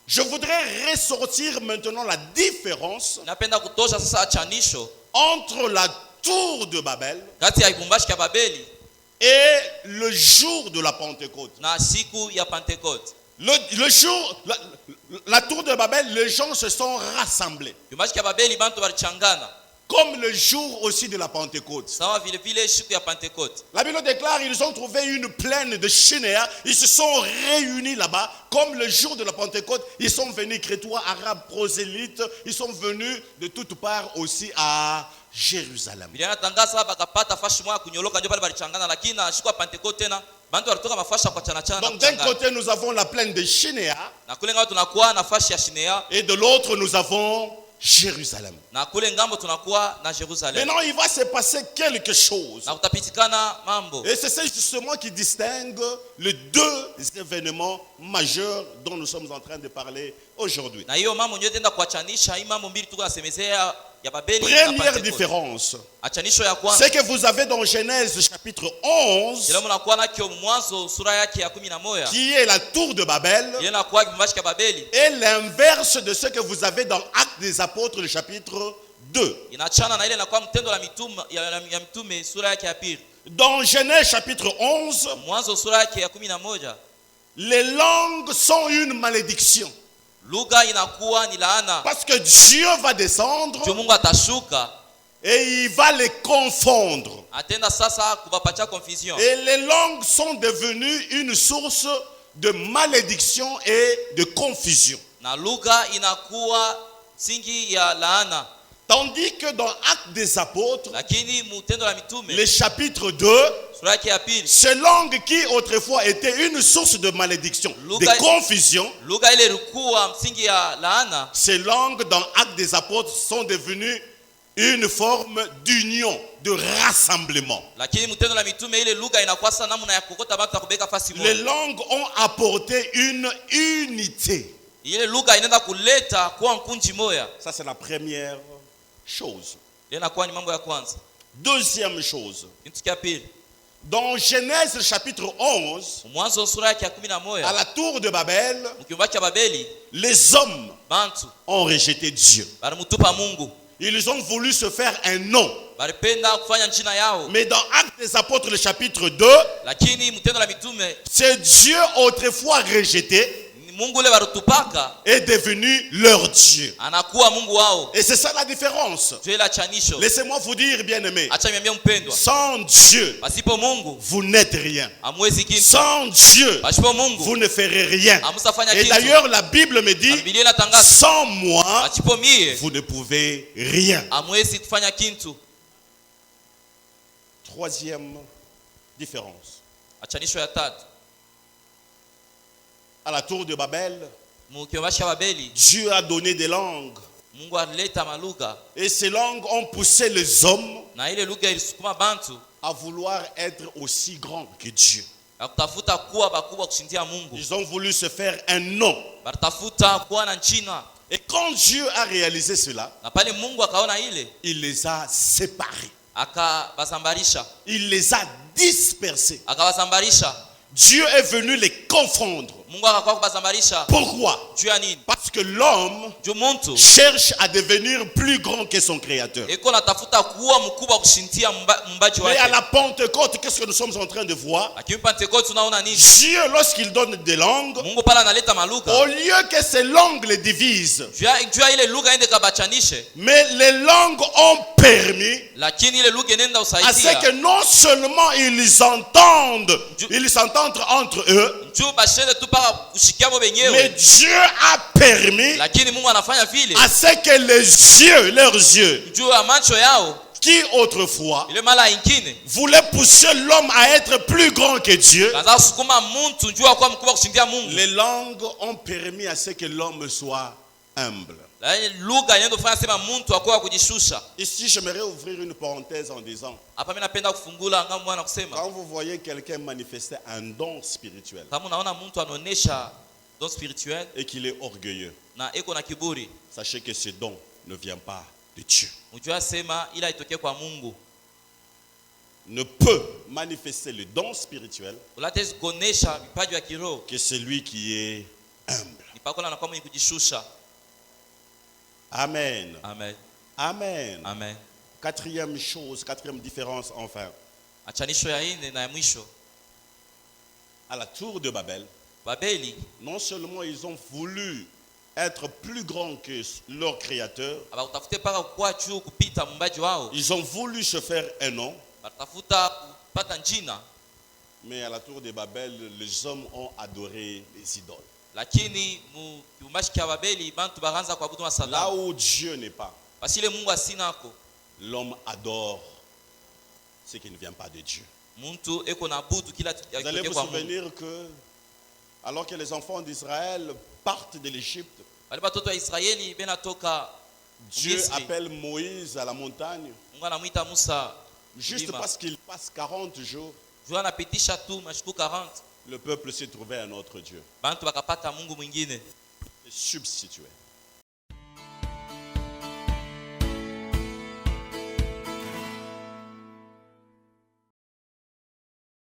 Je voudrais ressortir maintenant la différence Napenda kutosha sasa achanisho entre la tour de Babel kati ya ibumbashi ya Babeli et le jour de la Pentecôte. na siku ya Pentecote. Le jour, la tour de Babel, les gens se sont rassemblés. Ibumbashi ya Babeli bantu balichangana Comme le jour aussi de la Pentecôte. sawa vile vile siku ya Pentecote. La Bible déclare ils ont trouvé une plaine de Shinéa. Ils se sont réunis là-bas. Comme le jour de la Pentecôte, ils sont venus, crétois, arabes, prosélytes. Ils sont venus de toutes parts aussi à Jérusalem. Biblia inatangaza bakapata fashi moja kunyoloka ndio pale balichangana, lakini na siku ya Pentecote tena bantu walitoka mafasha kwa chana chana. Donc d'un côté nous avons la plaine de Shinéa na kule ngambo tunakuwa na fashi ya Shinea et de l'autre nous avons Jérusalem. na kule ngambo tunakuwa na Jerusalem. Maintenant il va se passer quelque chose. Na kutapitikana mambo. Et c'est ça justement qui distingue les deux événements majeurs dont nous sommes en train de parler aujourd'hui. Na hiyo mambo ndio tenda kuachanisha hii mambo mbili tuko nasemezea ya Babeli na Première Pentecote. différence, Achanisho ya kwanza c'est que vous avez dans Genèse chapitre 11, ile mnakuwa nakyo Mwanzo sura yake ya 11 qui est la tour de Babel, ile inakuwa ibumbashi ya Babeli et l'inverse de ce que vous avez dans Actes des Apôtres, le chapitre 2. inachana na ile inakuwa mtendo la mitume ya mitume sura yake ya pili. Dans Genèse chapitre 11, Mwanzo sura yake ya 11 les langues sont une malédiction. lugha inakuwa ni laana. Parce que Dieu va descendre Ndio Mungu atashuka et il va les confondre. atenda sasa kuwapatia confusion. Et les langues sont devenues une source de malédiction et de confusion. Na lugha inakuwa singi ya laana. Tandis que dans Actes des Apôtres, Lakini mtendo la mitume le chapitre 2, sura yake ya pili ces langues qui autrefois étaient une source de malédiction, de confusion, lugha ile ilikuwa msingi ya laana, ces langues dans Actes des Apôtres sont devenues une forme d'union, de rassemblement. lakini mtendo la mitume ile lugha inakuwa sana namna ya kokota watu na kubeka fasi Les moja. langues ont apporté une unité. Ile lugha inaenda kuleta kwa mkunji moya. Ça c'est la première chose. Ile inakuwa ni mambo ya kwanza. Deuxième chose, Kitu cha pili, dans Genèse chapitre 11, Mwanzo sura yake ya à 11 la tour de Babel, mkiumbacha cha Babeli les hommes bantu ont rejeté Dieu. balimutupa Mungu, Ils ont voulu se faire un nom. balipenda kufanya njina yao. Mais dans Actes des Apôtres, le chapitre 2, Lakini mtendo la mitume c'est Dieu autrefois rejeté Mungu ule barutupaka est devenu leur Dieu. anakuwa Mungu wao. Et c'est ça la différence. Ndio ile chanisho. Laissez-moi vous dire, bien-aimés, Acha niambie mpendwa, sans Dieu, pasipo Mungu vous n'êtes rien. hamwezi kitu. Sans Dieu, Pasipo Mungu vous ne ferez rien. hamsafanya Et kitu. d'ailleurs, la Bible me dit, Biblia inatangaza sans moi, pasipo mie vous ne pouvez rien. hamwezi kufanya kitu. Troisième différence. Achanisho ya tatu, À la tour de Babel, mkiombashi ya Babeli Dieu a donné des langues. Mungu alileta malugha Et ces langues ont poussé les hommes na ile lugha ilisukuma bantu à vouloir être aussi grands que Dieu. na kutafuta kuwa bakubwa kushindia Mungu. Ils ont voulu se faire un nom. Baritafuta kuwa na njina, Et quand Dieu a réalisé cela, na pale Mungu akaona ile il les a séparés. akawasambarisha, Il les a dispersés. akawasambarisha. Dieu est venu les confondre. Mungu akakuwa kubasambarisha. Pourquoi? Juu ya nini? Parce que l'homme Juu muntu cherche à devenir plus grand que son créateur. iko natafuta kuwa mkubwa kushindia mbaji Mais à wake. la Pentecôte, qu'est-ce que nous sommes en train de voir? Lakini Pentecote tunaona nini? Dieu, lorsqu'il donne des langues, Mungu pala analeta malugha. au lieu que ces langues les divisent, Juu ya ile lugha ende kabachanishe, mais les langues ont permis lakini ile lugha inenda à ce usaidia. que non seulement ils s'entendent entre eux, Juu bashende tu paka kushikia bo mais benyewe. Dieu a permis Lakini Mungu anafanya vile. à ce que les yeux, leurs yeux, Juu ya macho yao, qui autrefois ile mala ingine voulaient pousser l'homme à être plus grand que Dieu, kaza kusukuma muntu juu ya kuwa mkubwa kushindia Mungu. les langues ont permis à ce que l'homme soit humble. Lakini lugha inaenda kufanya sema muntu akuwa kujishusha. Ici, j'aimerais ouvrir une parenthèse en disant, Hapa mimi napenda kufungula ngamo mwana kusema, quand vous voyez quelqu'un manifester un don spirituel kama unaona mtu anaonesha don spirituel et qu'il est orgueilleux, na eko na kiburi, sachez que ce don ne vient pas de Dieu. mjue asema ila itokee kwa Mungu. Ne peut manifester le don spirituel Ulatezi kuonesha vipaji vya kiroho que celui qui est humble. ni pakola na kwa mwenye kujishusha. Amen. Amen. Amen. Amen. Quatrième chose, quatrième différence enfin. Achanisho ya ine na ya mwisho, À la tour de Babel, Babeli non seulement ils ont voulu être plus grands que leur créateur, abakutafute paka kwa juu kupita mumbaji wao, ils ont voulu se faire un nom, batafuta kupata njina, mais à la tour de Babel, les hommes ont adoré les idoles. lakini mu kiumbashi kya Babeli bantu baranza kuabudu Là masanamu. où Dieu n'est pas, Basile Mungu asinako, l'homme adore ce qui ne vient pas de Dieu. muntu eko na abudu kila Vous allez kitoke vous kwa Mungu. souvenir que, alors que les enfants d'Israël partent de l'Égypte, Bali batoto ya Israeli benatoka Dieu Misri, appelle Moïse à la montagne, Mungu anamuita Musa juste mlima. parce qu'il passe 40 jours, Jua anapitisha tu mashiku 40, le peuple s'est trouvé un autre Dieu, bantu bakapata Mungu mwingine, et substitué.